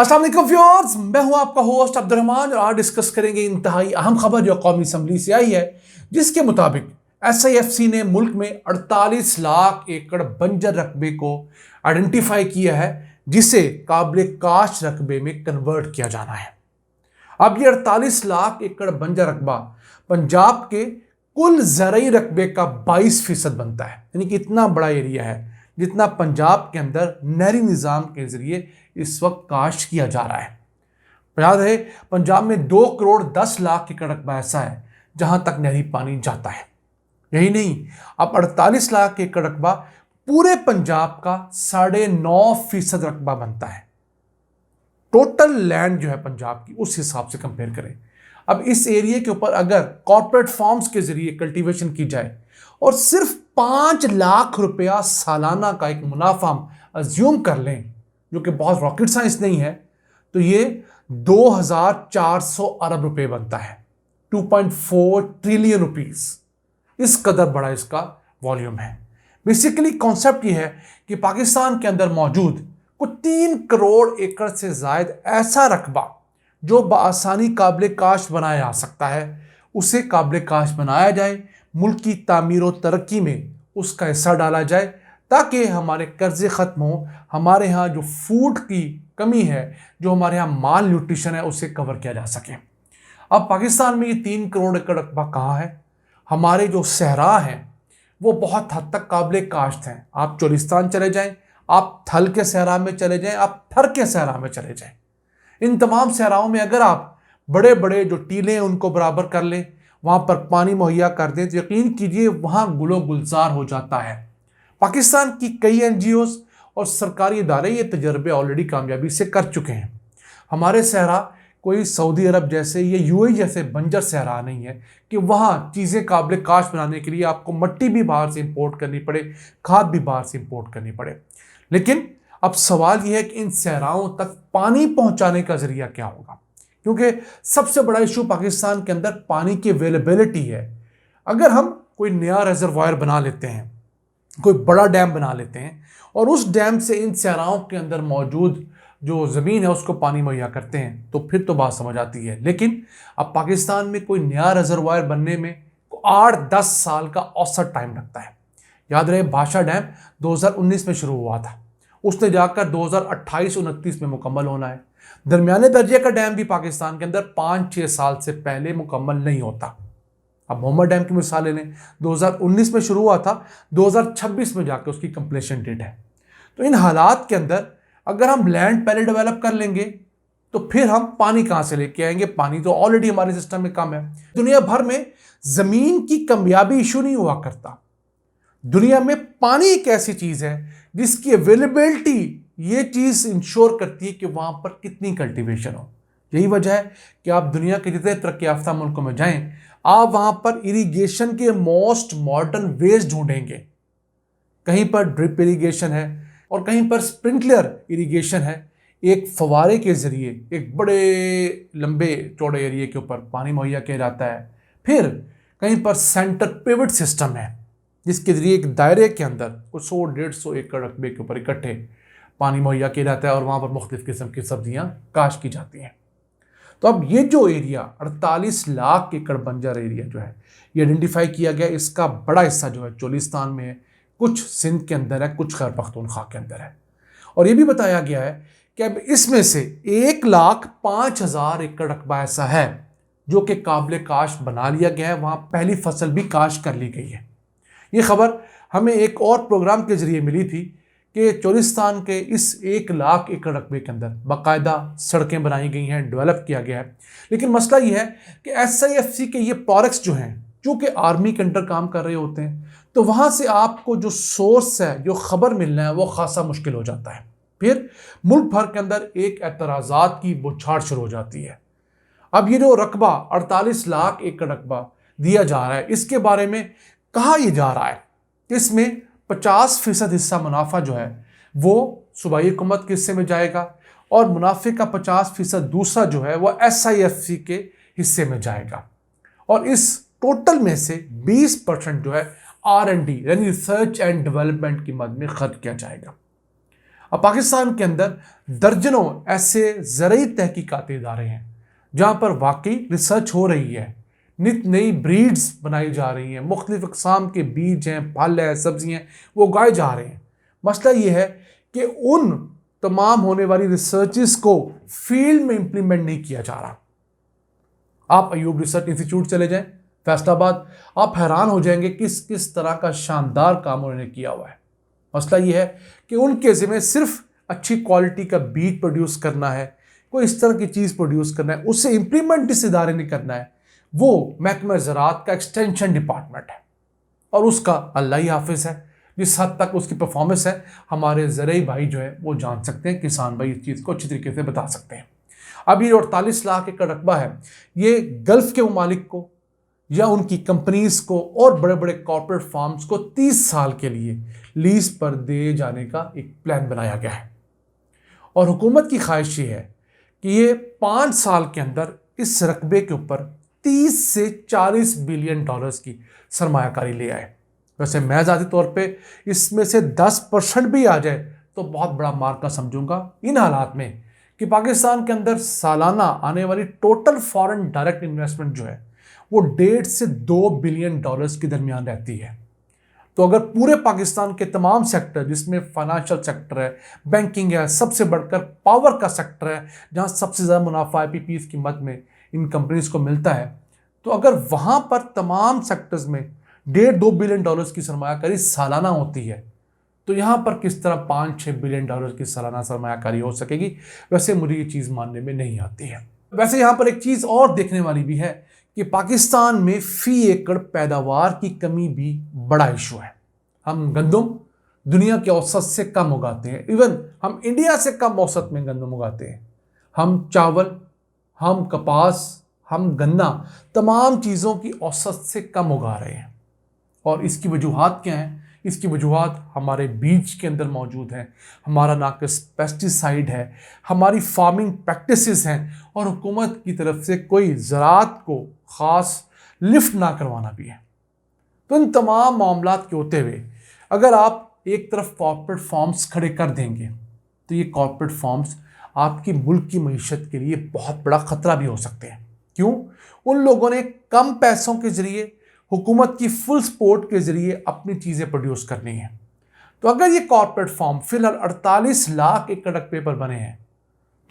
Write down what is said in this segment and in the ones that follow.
अस्सलाम वालेकुम व्यूअर्स, मैं हूं आपका होस्ट अब्दुर्रहमान और आज डिस्कस करेंगे इंतहाई अहम खबर जो कौमी असम्बली से आई है, जिसके मुताबिक SIFC ने मुल्क में 48 लाख एकड़ बंजर रकबे को आइडेंटिफाई किया है, जिसे काबिल काश रकबे में कन्वर्ट किया जाना है। अब ये 48 लाख एकड़ बंजर रकबा पंजाब के कुल ज़रई रकबे का 22% बनता है, यानी कि इतना बड़ा एरिया है जितना पंजाब के अंदर नहरी निज़ाम के जरिए इस वक्त काश किया जा रहा है। याद है, पंजाब में 2 करोड़ 10 लाख एकड़ रकबा ऐसा है जहां तक नहरी पानी जाता है। यही नहीं, अब 48 लाख एकड़ रकबा पूरे पंजाब का 9.5% रकबा बनता है। टोटल लैंड जो है पंजाब की, उस हिसाब से कंपेयर करें। अब इस एरिया के ऊपर अगर कॉर्पोरेट फार्म्स के जरिए कल्टीवेशन की जाए और सिर्फ 5 लाख रुपया सालाना का एक मुनाफा हम अज्यूम कर लें, जो कि बहुत रॉकेट साइंस नहीं है, तो ये 2400 अरब रुपए बनता है, 2.4 ट्रिलियन रुपीस। इस कदर बड़ा इसका वॉल्यूम है। बेसिकली कॉन्सेप्ट ये है कि पाकिस्तान के अंदर मौजूद कुछ 3 करोड़ एकड़ से जायद ऐसा रकबा जो बआसानी काबिल काश बनाया जा सकता है, उसे काबिल काश बनाया जाए, मुल्क की तामीर और तरक्की में उसका हिस्सा डाला जाए, ताकि हमारे कर्जे ख़त्म हो, हमारे यहाँ जो फूड की कमी है, जो हमारे यहाँ माल न्यूट्रिशन है, उसे कवर किया जा सके। अब पाकिस्तान में ये 3 करोड़ एकड़ रकबा कहाँ है? हमारे जो सहरा हैं वो बहुत हद तक काबिल काश्त हैं। आप चोलिस्तान चले जाएं, आप थल के सहरा में चले जाएं, आप थर के सहरा में चले जाएं। इन तमाम सहराओं में अगर आप बड़े बड़े जो टीले हैं उनको बराबर कर लें, वहाँ पर पानी मुहैया कर दें, तो यकीन कीजिए वहाँ गुलो गुलजार हो जाता है। पाकिस्तान की कई NGOs और सरकारी इदारे ये तजर्बे ऑलरेडी कामयाबी से कर चुके हैं। हमारे सहरा कोई सऊदी अरब जैसे या UAE जैसे बंजर सहरा नहीं है कि वहाँ चीज़ें काबिल काश बनाने के लिए आपको मट्टी भी बाहर से इंपोर्ट करनी पड़े, खाद भी बाहर से इंपोर्ट करनी पड़े। लेकिन अब सवाल यह है कि इन सहराओं तक पानी पहुँचाने का जरिया क्या होगा, क्योंकि सबसे बड़ा इशू पाकिस्तान के अंदर पानी की अवेलेबिलिटी है। अगर हम कोई नया रिजर्वायर बना लेते हैं, कोई बड़ा डैम बना लेते हैं और उस डैम से इन सहराओं के अंदर मौजूद जो ज़मीन है उसको पानी मुहैया करते हैं, तो फिर तो बात समझ आती है। लेकिन अब पाकिस्तान में कोई नया रिजर्वायर बनने में 8-10 साल का औसत टाइम लगता है। याद रहे, भाषा डैम 2019 में शुरू हुआ था, उसने जाकर 2028-29 में मुकम्मल होना है। दरमियाने दर्जे का डैम भी पाकिस्तान के अंदर 5-6 साल से पहले मुकम्मल नहीं होता। अब मोहम्मद डैम की मिसाल ले लें, 2019 में शुरू हुआ था, 2026 में जाकर उसकी कंप्लीशन डेट है। तो इन हालात के अंदर अगर हम लैंड पहले डेवलप कर लेंगे तो फिर हम पानी कहाँ से लेके आएंगे? पानी तो ऑलरेडी हमारे सिस्टम में कम है। दुनिया भर में ज़मीन की कमियाबी इशू नहीं हुआ करता। दुनिया में पानी एक ऐसी चीज़ है जिसकी अवेलेबिलिटी ये चीज़ इंश्योर करती है कि वहाँ पर कितनी कल्टीवेशन हो। यही वजह है कि आप दुनिया के जितने तरक्की याफ्ता मुल्कों में जाएं, आप वहाँ पर इरिगेशन के मोस्ट मॉडर्न वेज ढूंढेंगे। कहीं पर ड्रिप इरिगेशन है और कहीं पर स्प्रिंकलर इरिगेशन है। एक फवारे के ज़रिए एक बड़े लंबे चौड़े एरिया के ऊपर पानी मुहैया किया जाता है। फिर कहीं पर सेंटर पिवट सिस्टम है, जिसके ज़रिए एक दायरे के अंदर कुछ 100-150 एकड़ रकबे के ऊपर इकट्ठे पानी मुहैया किया जाता है और वहाँ पर मुख्तलिफ़ किस्म की सब्जियाँ काश की जाती हैं। तो अब ये जो एरिया 48 लाख एकड़ बंजर एरिया जो है ये आइडेंटिफाई किया गया, इसका बड़ा हिस्सा जो है चोलिस्तान में है, कुछ सिंध के अंदर है, कुछ खैबर पख्तूनख्वा के अंदर है। और ये भी बताया गया है कि अब इसमें से 1,05,000 एकड़ रकबा ऐसा है जो कि काबिल काश बना लिया गया है, वहाँ पहली फसल भी काश कर ली गई है। ये खबर हमें एक और प्रोग्राम के जरिए मिली थी कि चोलिस्तान के इस 1 लाख एकड़ रकबे के अंदर बाकायदा सड़कें बनाई गई हैं, डेवलप किया गया है। लेकिन मसला ये है कि SIFC के ये प्रोडक्ट्स जो हैं, चूँकि आर्मी के अंडर काम कर रहे होते हैं, तो वहाँ से आपको जो सोर्स है, जो खबर मिलना है, वो खासा मुश्किल हो जाता है। फिर मुल्क भर के अंदर एक एतराज़ात की बौछार शुरू हो जाती है। अब ये जो रकबा 48 लाख एकड़ रकबा दिया जा रहा है, इसके बारे में कहा यह जा रहा है कि इसमें 50% हिस्सा मुनाफा जो है वो सूबाई हुकूमत के हिस्से में जाएगा और मुनाफे का 50% दूसरा जो है वो SIFC के हिस्से में जाएगा। और इस टोटल में से 20% जो है R&D यानी रिसर्च एंड डेवलपमेंट की मद में खर्च किया जाएगा। अब पाकिस्तान के अंदर दर्जनों ऐसे ज़रूरी तहकीकाती इदारे हैं जहाँ पर वाकई रिसर्च हो रही है, नित नई ब्रीड्स बनाई जा रही हैं, मुख्तलिफ अक़साम के बीज हैं, फल हैं, सब्जियाँ वो उगाए जा रहे हैं। मसला ये है कि उन तमाम होने वाली रिसर्चेस को फील्ड में इम्प्लीमेंट नहीं किया जा रहा। आप अयूब रिसर्च इंस्टीट्यूट चले जाएं फैसलाबाद, आप हैरान हो जाएंगे किस किस तरह का शानदार काम उन्होंने किया हुआ है। मसला ये है कि उनके ज़िम्मे सिर्फ अच्छी क्वालिटी का बीज प्रोड्यूस करना है, कोई इस तरह की चीज़ प्रोड्यूस करना है, उससे इम्प्लीमेंट इस इदारे ने करना है। वो महकमा ज़राअत का एक्सटेंशन डिपार्टमेंट है और उसका अल्लाह ही हाफिज़ है। जिस हद तक उसकी परफॉर्मेंस है हमारे ज़रूरी भाई जो है वो जान सकते हैं, किसान भाई इस चीज़ को अच्छी तरीके से बता सकते हैं। अब ये 48 लाख एकड़ रकबा है, ये गल्फ़ के ममालिक को या उनकी कंपनीज़ को और बड़े बड़े कॉर्पोरेट फार्म्स को 30 साल के लिए लीज पर दे जाने का एक प्लान बनाया गया है और हुकूमत की ख्वाहिश ये है कि ये 5 साल के अंदर इस रकबे के ऊपर 30 से 40 बिलियन डॉलर्स की सरमायाकारी ले आए। वैसे मैं ज़ाती तौर पे इसमें से 10% भी आ जाए तो बहुत बड़ा मार्का समझूंगा इन हालात में कि पाकिस्तान के अंदर सालाना आने वाली टोटल फॉरेन डायरेक्ट इन्वेस्टमेंट जो है वो 1.5 से 2 बिलियन डॉलर्स के दरमियान रहती है। तो अगर पूरे पाकिस्तान के तमाम सेक्टर जिसमें फाइनेंशियल सेक्टर है, बैंकिंग है, सबसे बढ़कर पावर का सेक्टर है जहाँ सबसे ज़्यादा मुनाफा IPPs की मद में इन कंपनीज को मिलता है, तो अगर वहाँ पर तमाम सेक्टर्स में 1.5-2 बिलियन डॉलर्स की सरमायाकारी सालाना होती है तो यहाँ पर किस तरह 5-6 बिलियन डॉलर की सालाना सरमायाकारी हो सकेगी, वैसे मुझे ये चीज़ मानने में नहीं आती है। वैसे यहाँ पर एक चीज़ और देखने वाली भी है कि पाकिस्तान में फ़ी एकड़ पैदावार की कमी भी बड़ा इशू है। हम गंदम दुनिया के औसत से कम उगाते हैं, इवन हम इंडिया से कम औसत में गंदम उगाते हैं। हम चावल, हम कपास, हम गन्ना, तमाम चीज़ों की औसत से कम उगा रहे हैं और इसकी वजूहात क्या हैं? इसकी वजूहात हमारे बीज के अंदर मौजूद हैं, हमारा नाक़िस पेस्टिसाइड है, हमारी फार्मिंग प्रैक्टिसेस हैं और हुकूमत की तरफ से कोई ज़राअत को ख़ास लिफ्ट ना करवाना भी है। तो इन तमाम मामलात के होते हुए अगर आप एक तरफ कॉर्पोरेट फॉर्म्स खड़े कर देंगे तो ये कॉर्पोरेट फॉर्म्स आपकी मुल्क की मईशत के लिए बहुत बड़ा ख़तरा भी हो सकते हैं। क्यों? उन लोगों ने कम पैसों के ज़रिए, हुकूमत की फुल सपोर्ट के ज़रिए अपनी चीज़ें प्रोड्यूस करनी है। तो अगर ये कॉर्पोरेट फॉर्म फिलहाल 48 लाख एकड़ रकबे पर बने हैं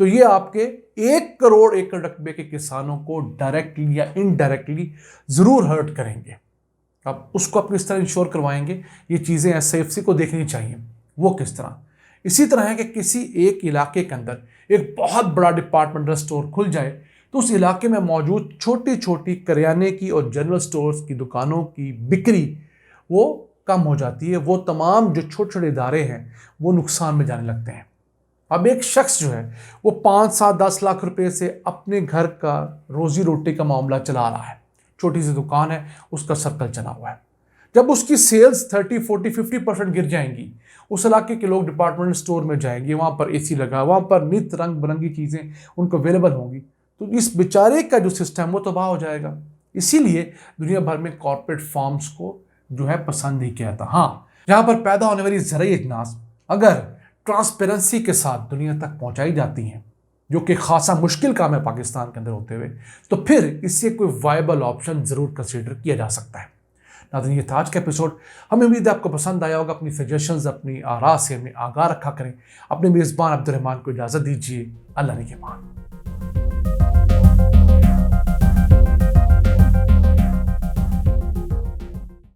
तो ये आपके 1 करोड़ एकड़ रकबे के किसानों को डायरेक्टली या इनडायरेक्टली ज़रूर हर्ट करेंगे। अब उसको अपनी इस तरह इंश्योर करवाएंगे, ये चीज़ें SIFC को देखनी चाहिए। वो किस तरह? इसी तरह है कि किसी एक इलाके के अंदर एक बहुत बड़ा डिपार्टमेंटल स्टोर खुल जाए तो उस इलाके में मौजूद छोटी छोटी करियाने की और जनरल स्टोर्स की दुकानों की बिक्री वो कम हो जाती है। वो तमाम जो छोटे छोटे इदारे हैं वो नुकसान में जाने लगते हैं। अब एक शख्स जो है वो 5-7-10 लाख रुपए से अपने घर का रोज़ी रोटी का मामला चला रहा है, छोटी सी दुकान है, उसका सर्कल चला हुआ है। जब उसकी सेल्स 30-40-50% गिर जाएंगी, उस इलाके के लोग डिपार्टमेंटल स्टोर में जाएंगे, वहाँ पर AC लगा, वहाँ पर नित रंग बिरंगी चीज़ें उनको अवेलेबल होंगी, तो इस बेचारे का जो सिस्टम वो तबाह हो जाएगा। इसीलिए दुनिया भर में कॉर्पोरेट फार्म्स को जो है पसंद नहीं किया था। हाँ, यहाँ पर पैदा होने वाली ज़रूरी अजनास अगर ट्रांसपेरेंसी के साथ दुनिया तक पहुँचाई जाती हैं, जो कि खासा मुश्किल काम है पाकिस्तान के अंदर होते हुए, तो फिर इससे कोई वायबल ऑप्शन ज़रूर कंसीडर किया जा सकता है। नाज़रीन, ये था आज का एपिसोड। हमें उम्मीद है आपको पसंद आया होगा। अपनी सजेशंस, अपनी आरा से हमें आगाह रखा करें। अपने मेज़बान अब्दुल रहमान को इजाज़त दीजिए। अल्लाह ने के मान।